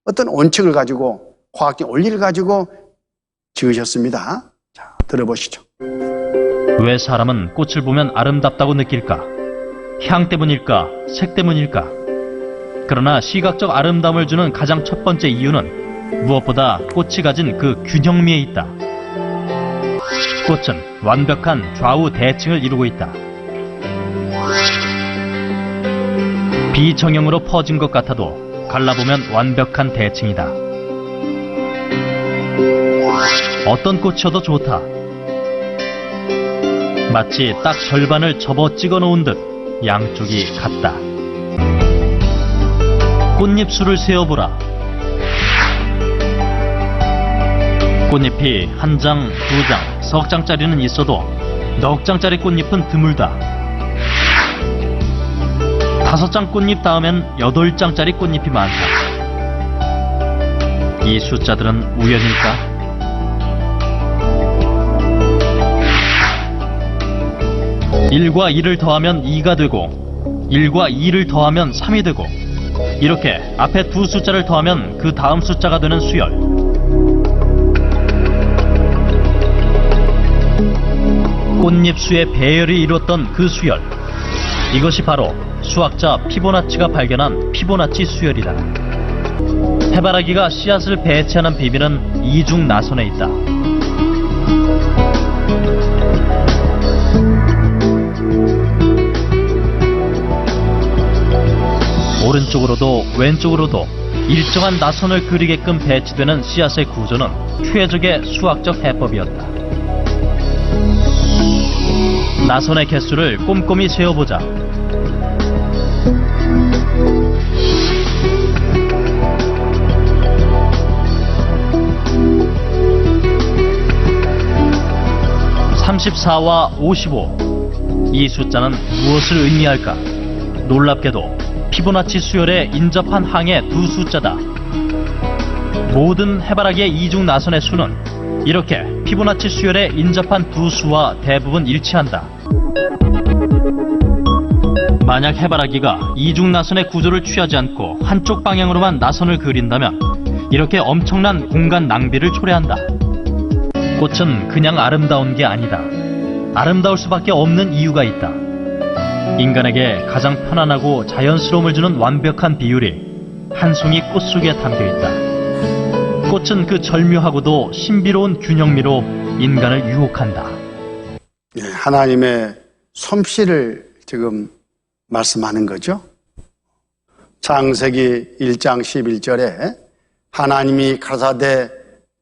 어떤 원칙을 가지고, 과학적 원리를 가지고 지으셨습니다. 자, 들어보시죠. 왜 사람은 꽃을 보면 아름답다고 느낄까? 향 때문일까? 색 때문일까? 그러나 시각적 아름다움을 주는 가장 첫 번째 이유는 무엇보다 꽃이 가진 그 균형미에 있다. 꽃은 완벽한 좌우 대칭을 이루고 있다. 비정형으로 퍼진 것 같아도 갈라보면 완벽한 대칭이다. 어떤 꽃이어도 좋다. 마치 딱 절반을 접어 찍어 놓은 듯 양쪽이 같다. 꽃잎수를 세어보라. 꽃잎이 한 장, 두 장, 석 장짜리는 있어도 넉 장짜리 꽃잎은 드물다. 5장 꽃잎 다음엔 8장짜리 꽃잎이 많다. 이 숫자들은 우연일까? 일과 1을 더하면 2가 되고 1과 2를 더하면 3이 되고 이렇게 앞에 두 숫자를 더하면 그 다음 숫자가 되는 수열. 꽃잎수의 배열이 이루었던 그 수열. 이것이 바로 수학자 피보나치가 발견한 피보나치 수열이다. 해바라기가 씨앗을 배치하는 비밀은 이중 나선에 있다. 오른쪽으로도 왼쪽으로도 일정한 나선을 그리게끔 배치되는 씨앗의 구조는 최적의 수학적 해법이었다. 나선의 개수를 꼼꼼히 세어보자. (34와 55) 이 숫자는 무엇을 의미할까? 놀랍게도 피보나치 수열에 인접한 항의 두 숫자다. 모든 해바라기의 이중 나선의 수는 이렇게 피보나치 수열에 인접한 두 수와 대부분 일치한다. 만약 해바라기가 이중 나선의 구조를 취하지 않고 한쪽 방향으로만 나선을 그린다면 이렇게 엄청난 공간 낭비를 초래한다. 꽃은 그냥 아름다운 게 아니다. 아름다울 수밖에 없는 이유가 있다. 인간에게 가장 편안하고 자연스러움을 주는 완벽한 비율이 한 송이 꽃 속에 담겨있다. 꽃은 그 절묘하고도 신비로운 균형미로 인간을 유혹한다. 하나님의 솜씨를 지금 말씀하는 거죠. 창세기 1장 11절에 하나님이 가라사대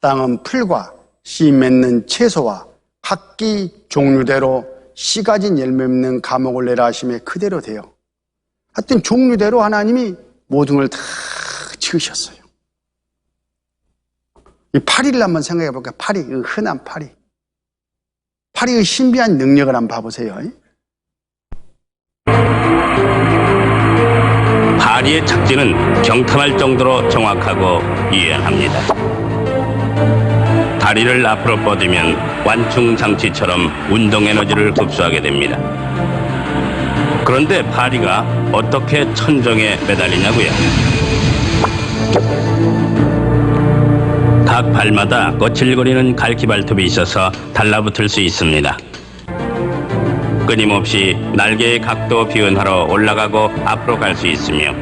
땅은 풀과 씨 맺는 채소와 각기 종류대로 씨 가진 열매 맺는 감옥을 내라 하심에 그대로 돼요. 하여튼 종류대로 하나님이 모든 걸 다 지으셨어요. 이 파리를 한번 생각해 볼까요? 파리, 흔한 파리. 파리의 신비한 능력을 한번 봐보세요. 파리의 착지는 경탄할 정도로 정확하고 유연합니다. 다리를 앞으로 뻗으면 완충 장치처럼 운동 에너지를 흡수하게 됩니다. 그런데 파리가 어떻게 천정에 매달리냐고요? 각 발마다 거칠거리는 갈기발톱이 있어서 달라붙을 수 있습니다. 끊임없이 날개의 각도 변화로 올라가고 앞으로 갈 수 있으며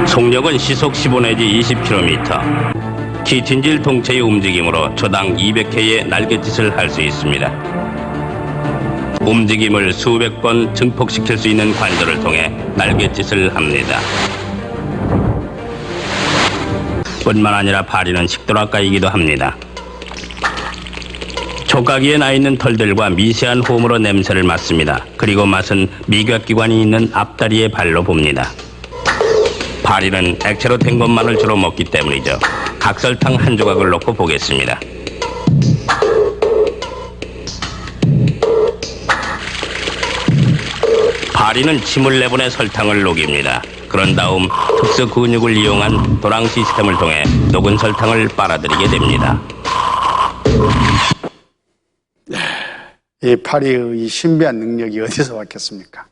속력은 시속 15 내지 20km, 키틴질 통체의 움직임으로 초당 200회의 날갯짓을 할 수 있습니다. 움직임을 수백 번 증폭시킬 수 있는 관절을 통해 날갯짓을 합니다. 뿐만 아니라 파리는 식도락가이기도 합니다. 촉각위에 나 있는 털들과 미세한 호흡으로 냄새를 맡습니다. 그리고 맛은 미각기관이 있는 앞다리의 발로 봅니다. 파리는 액체로 된 것만을 주로 먹기 때문이죠. 각설탕 한 조각을 넣고 보겠습니다. 파리는 침을 내보내 설탕을 녹입니다. 그런 다음 특수 근육을 이용한 도랑 시스템을 통해 녹은 설탕을 빨아들이게 됩니다. 이 파리의 이 신비한 능력이 어디서 왔겠습니까?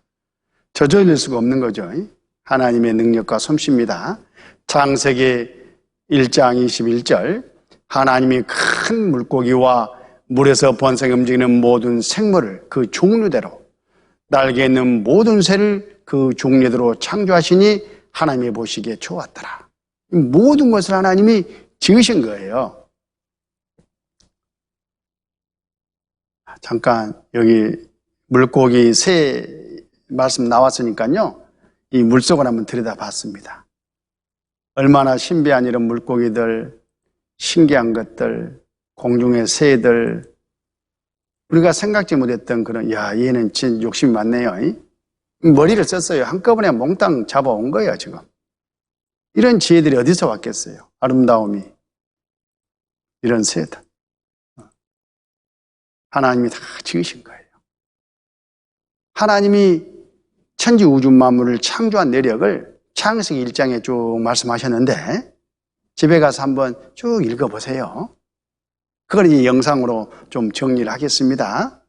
저절릴 수가 없는 거죠. 하나님의 능력과 솜씨입니다. 창세기 1장 21절, 하나님이 큰 물고기와 물에서 번성해 움직이는 모든 생물을 그 종류대로, 날개 있는 모든 새를 그 종류대로 창조하시니 하나님이 보시기에 좋았더라. 모든 것을 하나님이 지으신 거예요. 잠깐 여기 물고기 새 말씀 나왔으니까요, 이 물속을 한번 들여다봤습니다. 얼마나 신비한 이런 물고기들, 신기한 것들, 공중의 새들, 우리가 생각지 못했던 그런, 야, 얘는 진짜 욕심이 많네요. 머리를 썼어요. 한꺼번에 몽땅 잡아온 거예요, 지금. 이런 지혜들이 어디서 왔겠어요? 아름다움이. 이런 새들. 하나님이 다 지으신 거예요. 하나님이 천지 우주 만물을 창조한 내력을 창세기 1장에 쭉 말씀하셨는데, 집에 가서 한번 쭉 읽어보세요. 그걸 이 영상으로 좀 정리를 하겠습니다.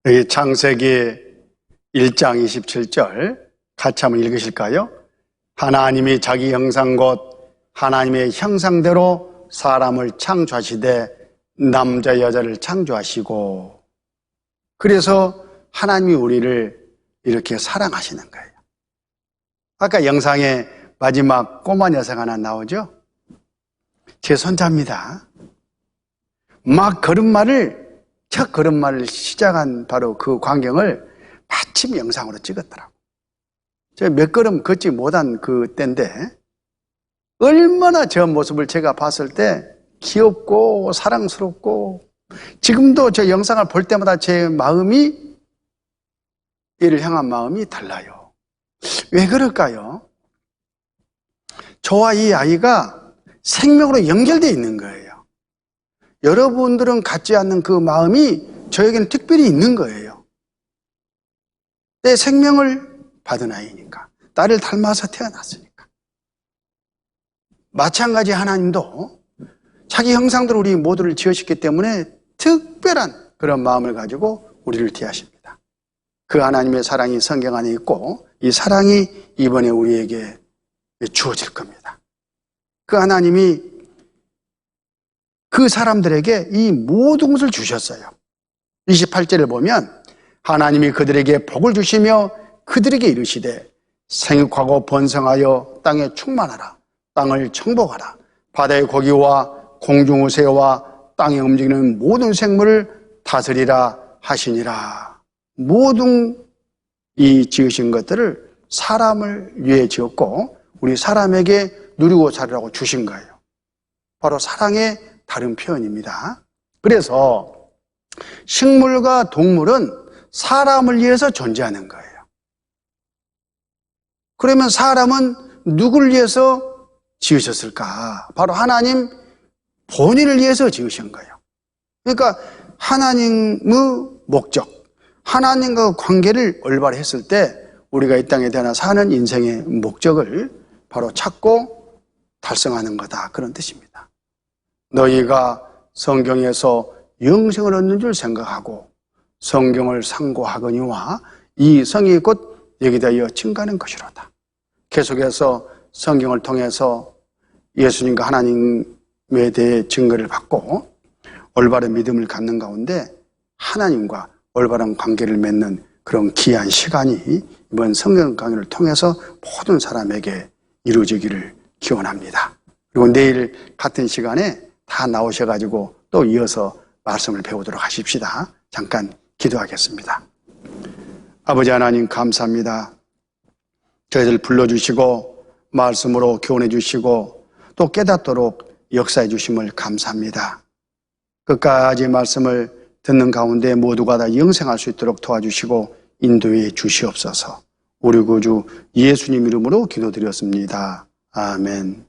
여기 창세기 1장 27절 같이 한번 읽으실까요? 하나님이 자기 형상 곧 하나님의 형상대로 사람을 창조하시되 남자 여자를 창조하시고, 그래서 하나님이 우리를 이렇게 사랑하시는 거예요. 아까 영상에 마지막 꼬마 녀석 하나 나오죠? 제 손자입니다. 첫 걸음마를 시작한 바로 그 광경을 마침 영상으로 찍었더라고. 제가 몇 걸음 걷지 못한 그 때인데 얼마나 저 모습을 제가 봤을 때 귀엽고 사랑스럽고, 지금도 저 영상을 볼 때마다 제 마음이, 얘를 향한 마음이 달라요. 왜 그럴까요? 저와 이 아이가 생명으로 연결되어 있는 거예요. 여러분들은 갖지 않는 그 마음이 저에게는 특별히 있는 거예요. 내 생명을 받은 아이니까, 나를 닮아서 태어났으니까. 마찬가지 하나님도 자기 형상대로 우리 모두를 지으셨기 때문에 특별한 그런 마음을 가지고 우리를 대하십니다. 그 하나님의 사랑이 성경 안에 있고, 이 사랑이 이번에 우리에게 주어질 겁니다. 그 하나님이 그 사람들에게 이 모든 것을 주셨어요. 28절을 보면 하나님이 그들에게 복을 주시며 그들에게 이르시되 생육하고 번성하여 땅에 충만하라. 땅을 정복하라. 바다의 고기와 공중 새와 땅에 움직이는 모든 생물을 다스리라 하시니라. 모든 이 지으신 것들을 사람을 위해 지었고 우리 사람에게 누리고 살으라고 주신 거예요. 바로 사랑의 다른 표현입니다. 그래서 식물과 동물은 사람을 위해서 존재하는 거예요. 그러면 사람은 누구를 위해서 지으셨을까? 바로 하나님 본인을 위해서 지으신 거예요. 그러니까 하나님의 목적, 하나님과 관계를 올바로 했을 때 우리가 이 땅에 태어나 사는 인생의 목적을 바로 찾고 달성하는 거다, 그런 뜻입니다. 너희가 성경에서 영생을 얻는 줄 생각하고 성경을 상고하거니와 이 성이 곧 여기다 이어 증가하는 것이로다. 계속해서 성경을 통해서 예수님과 하나님에 대해 증거를 받고 올바른 믿음을 갖는 가운데 하나님과 올바른 관계를 맺는 그런 귀한 시간이 이번 성경 강의를 통해서 모든 사람에게 이루어지기를 기원합니다. 그리고 내일 같은 시간에 다 나오셔가지고 또 이어서 말씀을 배우도록 하십시다. 잠깐 기도하겠습니다. 아버지 하나님 감사합니다. 저희들 불러주시고 말씀으로 교훈해 주시고 또 깨닫도록 역사해 주심을 감사합니다. 끝까지 말씀을 듣는 가운데 모두가 다 영생할 수 있도록 도와주시고 인도해 주시옵소서. 우리 구주 예수님 이름으로 기도드렸습니다. 아멘.